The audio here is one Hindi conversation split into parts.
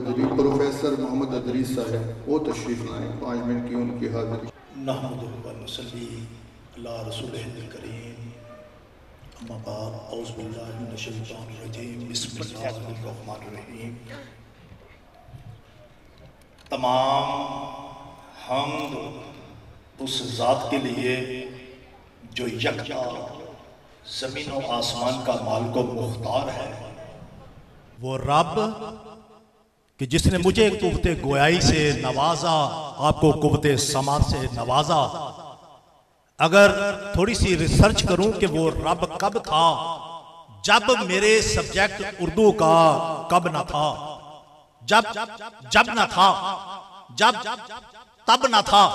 प्रोफेसर मोहम्मद अदरीस साहब वो तशरीफ़ लाएँ, 5 मिनट की उनकी हाज़िरी। नहमदुहु व नसल्ली अला रसूलिहिल करीम, अम्मा बाद, औज़ु बिल्लाहि मिनश शैतानिर रजीम, बिस्मिल्लाहिर रहमानिर रहीम। तमाम हम्द उस ज़ात के लिए जो यकता ज़मीन और आसमान का मालिक व मुख्तार है, वो रब कि जिसने मुझे कुव्वते गोयाई से नवाजा, आपको कुव्वते समात से नवाजा। अगर थोड़ी सी रिसर्च करूं कि वो रब कब था, जब मेरे सब्जेक्ट उर्दू का कब ना था, जब ना था, जब तब ना था।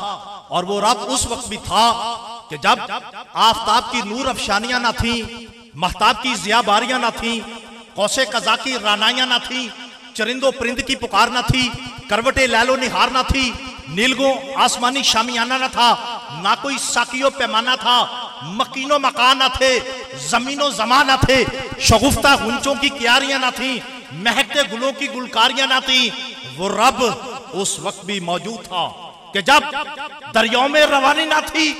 और वो रब उस वक्त भी था कि जब आफताब की नूर अफशानियां ना थी, महताब की जियाबारियां ना थी, कौसे कजा की रानाइयां ना थी, चरिंदो परिंद की पुकार ना थी, करवटे लैलो निहार ना थी, नीलगो आसमानी शामियाना ना था, ना कोई साकियो पैमाना था, मकीनो मकान ना थे, जमीनो जमा ना थे, शगुफ्ता गुंचों की क्यारियां ना थी, महकते गुलों की गुलकारियां ना थी। वो रब उस वक्त भी मौजूद था कि जब दरियाओं में रवानी ना थी,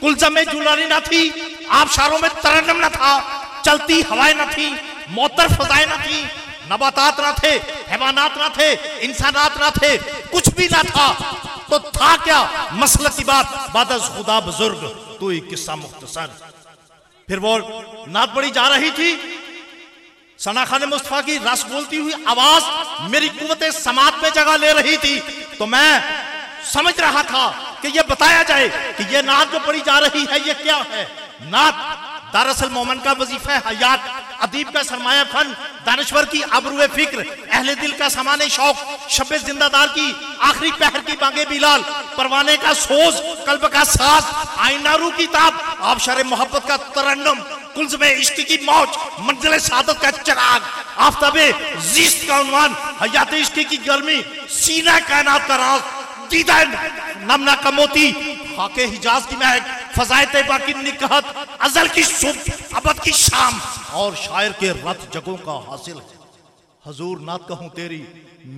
कुलज़म में जुलानी ना थी, आबशारों में तरन्नुम ना था, चलती हवाएं ना थी, मोतर फजाएं ना थी, नबातात ना थे, हैवानात ना थे, इंसानात ना थे, कुछ भी ना था। तो था क्या? मसलक की बात बादस खुदा बुजुर्ग, तू ही किस्सा मुख्तसर। फिर वो नात पढ़ी जा रही थी, सना खान मुस्तफा की रस बोलती हुई आवाज मेरी कुव्वते समात में जगह ले रही थी। तो मैं समझ रहा था कि ये बताया जाए कि ये नात जो पढ़ी जा रही है ये क्या है। नात दरअसल मोमन का वजीफा हयात, अदीब का सरमाया फन, दानश्वर की आबरूए फिक्र, अहले दिल का समाने शौक, शब्बे जिंदादार की आखिरी पहर की बांगे बिलाल, परवाने का सोज, कल्ब का साज, आईनारू की ताब, आबशारे मोहब्बत का तरन्नुम, कुल्ज़ में इश्क की मौज, मंजिल सादत का चिराग, आफताबे ज़िस्त का उन्वान, हयात इश्क की गर्मी, सीना कायनात का राज, दीदा नमना का मोती, खाके हिजाज की महक, फजाए तैयबा की निकहत, अजल की सुबह अबद की शाम, और शायर के रत जगों का हासिल है। हजूर नात कहूं तेरी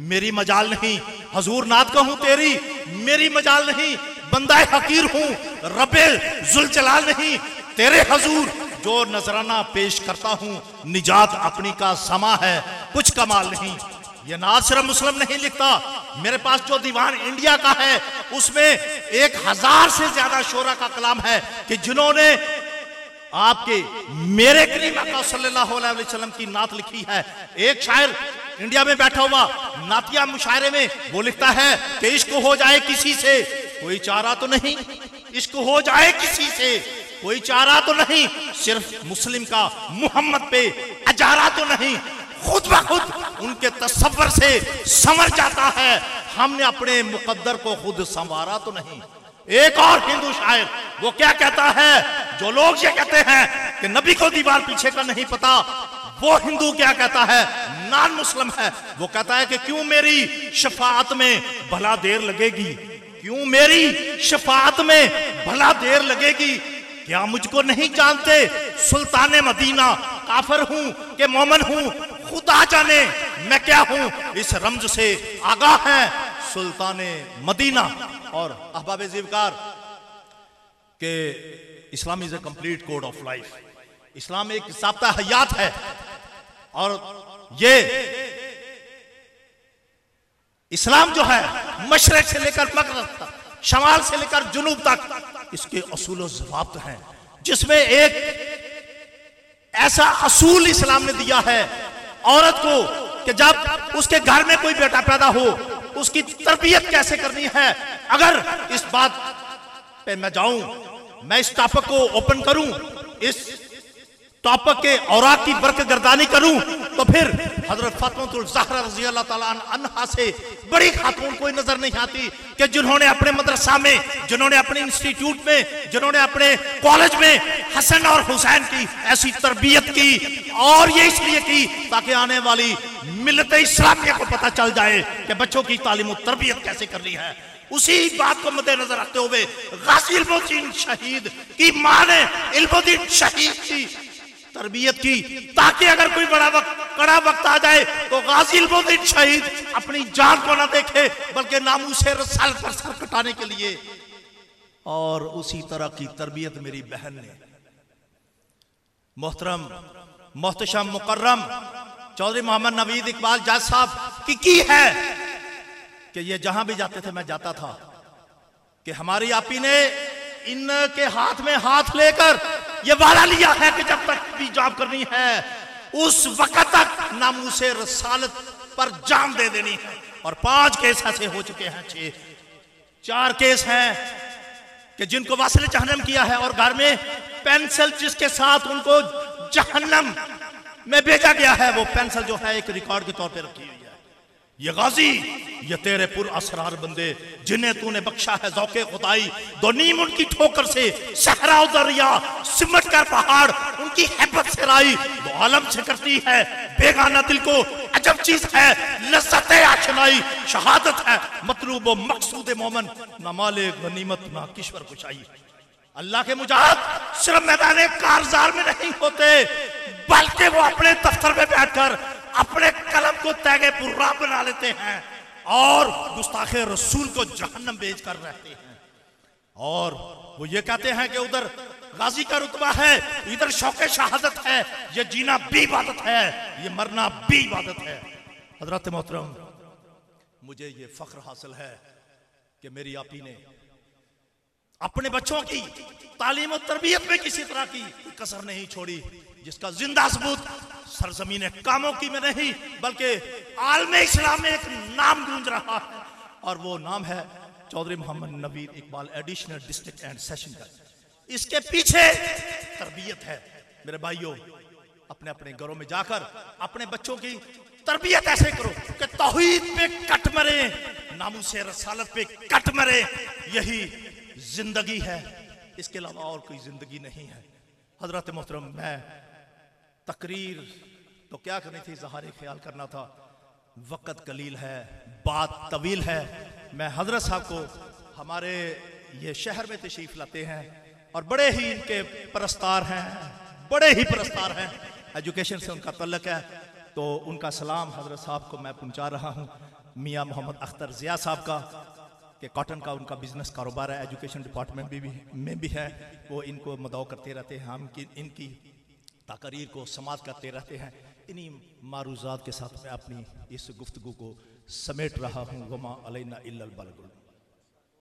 मेरी मजाल नहीं, हजूर नात कहूं तेरी मेरी मजाल नहीं, बंदा हकीर हूं रब्बे जुल जलाल नहीं, तेरे हजूर जो नजराना पेश करता हूं, निजात अपनी का समा है, कुछ कमाल नहीं। ये नात सिर्फ मुस्लिम नहीं लिखता, मेरे पास जो दीवान इंडिया का है उसमें 1000 से ज्यादा शोरा का कलाम है कि जिन्होंने आपके मेरे करीम आका सल्लल्लाहु अलैहि वसल्लम की नात लिखी है। एक शायर इंडिया में बैठा हुआ नातिया मुशायरे में वो लिखता है कि इश्क हो जाए किसी से कोई चारा तो नहीं, इश्क हो जाए किसी से कोई चारा तो नहीं, सिर्फ मुस्लिम का मुहम्मद पे अजारा तो नहीं, खुद ब खुद उनके तसव्वुर से संवर जाता है, हमने अपने मुकद्दर को खुद संवारा तो नहीं। एक और हिंदू शायर वो क्या कहता है, जो लोग ये कहते हैं कि नबी को दीवार पीछे का नहीं पता, वो हिंदू क्या कहता है, नॉन मुस्लिम है, वो कहता है कि क्यों मेरी शफाअत में भला देर लगेगी, क्यों मेरी शफाअत में भला देर लगेगी, क्या मुझको नहीं जानते सुल्तान मदीना, काफिर हूं कि मोमन हूं खुदा जाने मैं क्या हूं, इस रमज से आगाह है सुल्तान मदीना। और अहबाब ज़िवकार के Islam is a complete code of life, Islam एक ज़ाब्ता हयात है, और ये इस्लाम जो है मशरक से लेकर मगरब तक, शमाल से लेकर जुनूब तक इसके असूल और ज़वाब्त हैं, जिसमें एक ऐसा असूल इस्लाम ने दिया है औरत को कि जब उसके घर में कोई बेटा पैदा हो उसकी तरबियत कैसे करनी है। अगर इस बात पे मैं जाऊं, मैं इस टॉपिक को ओपन करूं, इस टॉपिक के औराक की बरकतगर्दानी करूं, तो फिर हजरत फातिमा ज़हरा रज़ी अल्लाह ताला अन्हा से बड़ी खातून कोई नजर नहीं आती कि जिन्होंने अपने मदरसा में, जिन्होंने अपने इंस्टीट्यूट में, जिन्होंने अपने कॉलेज में हसन और हुसैन की ऐसी तरबियत की, और ये इसलिए की ताकि आने वाली मिल्लत इस्लामिया को पता चल जाए कि बच्चों की तालीम और तरबियत कैसे करनी है। उसी बात को मद्देनजर रखते हुए गाजी इल्मुद्दीन शहीद की मां ने इल्मुद्दीन शहीद की तरबियत की, ताकि अगर कोई कड़ा वक्त आ जाए तो गाजी इल्मुद्दीन शहीद अपनी जान को ना देखे बल्कि नामूसे रसालत पर सर कटाने के लिए। और उसी तरह की तरबियत मेरी बहन ने मोहतरम मोहतशम मुकर्रम चौधरी मोहम्मद नवीद इकबाल जज साहब की है कि ये जहां भी जाते थे मैं जाता था कि हमारी आपी ने इनके हाथ में हाथ लेकर ये वादा लिया है कि जब तक भी जॉब करनी है उस वक्त तक नामूसे रसालत पर जान दे देनी है। और 5 केस ऐसे हो चुके हैं, 4 केस हैं कि जिनको वासिल जहन्नम किया है और घर में पेंसिल जिसके साथ उनको जहन्नम में भेजा गया है वो पेंसिल जो है एक रिकॉर्ड के तौर पे रखी हुई है। ये गाजी, ये तेरे पुर असरार बंदे जिन्हें तूने बख्शा है ज़ौक़े खुदाई, दो नीम उनकी ठोकर से सहरा दरिया सिमट कर पहाड़ उनकी हैबत से राई, दो आलम से करती है बेगाना दिल को अजब चीज है लज़्ज़त आशनाई, शहादत है मतलूब व मकसूद मोमन ना माले गनीमत ना किश्वर कुशाई। अल्लाह के मुजाहिद सिर्फ मैदान कारज़ार में नहीं होते बल्कि वो अपने दफ्तर में बैठकर अपने कलम को तैगे पुर्रा बना लेते हैं और गुस्ताखे रसूल को जहन्नम भेज कर रहते हैं। और वो ये कहते हैं कि उधर गाजी का रुतबा है, इधर शौके शहादत है, ये जीना भी इबादत है, ये मरना भी इबादत है। हजरत मोहतरम, मुझे ये फख्र हासिल है कि मेरी आपी ने अपने बच्चों की तालीम और तरबियत में किसी तरह की कसर नहीं छोड़ी, जिसका जिंदा सबूत सरजमीन कामों की में नहीं बल्कि आलमे इस्लाम में एक नाम गूंज रहा है और वो नाम है Chaudhry Mohammad Naveed Iqbal additional district and session जज। इसके पीछे तरबियत है। मेरे भाइयों, अपने अपने घरों में जाकर अपने बच्चों की तरबियत ऐसे करो कि तौहीद पे कट मरे, नामूसे रसालत पे कट मरे। यही जिंदगी है, इसके अलावा और कोई जिंदगी नहीं है। हजरत मोहतरम, मैं तकरीर तो क्या करनी थी, ज़हार ख्याल करना था, वक़्त कलील है, बात तवील है। मैं हजरत साहब को हमारे ये शहर में तशरीफ़ लाते हैं और बड़े ही इनके परस्तार हैं, बड़े ही परस्तार हैं, एजुकेशन से उनका तल्लक है, तो उनका सलाम हजरत साहब को मैं पहुंचा रहा हूं। मियाँ मोहम्मद अख्तर ज़िया साहब का कि कॉटन का उनका बिजनेस कारोबार है, एजुकेशन डिपार्टमेंट में भी है, वो इनको मदऊ करते रहते हैं, हम इनकी तकरीर को समात करते रहते हैं। इन्हीं मारूज़ात के साथ मैं अपनी इस गुफ्तगू को समेट रहा हूँ। वमा अलैना इल्लल बलागुल।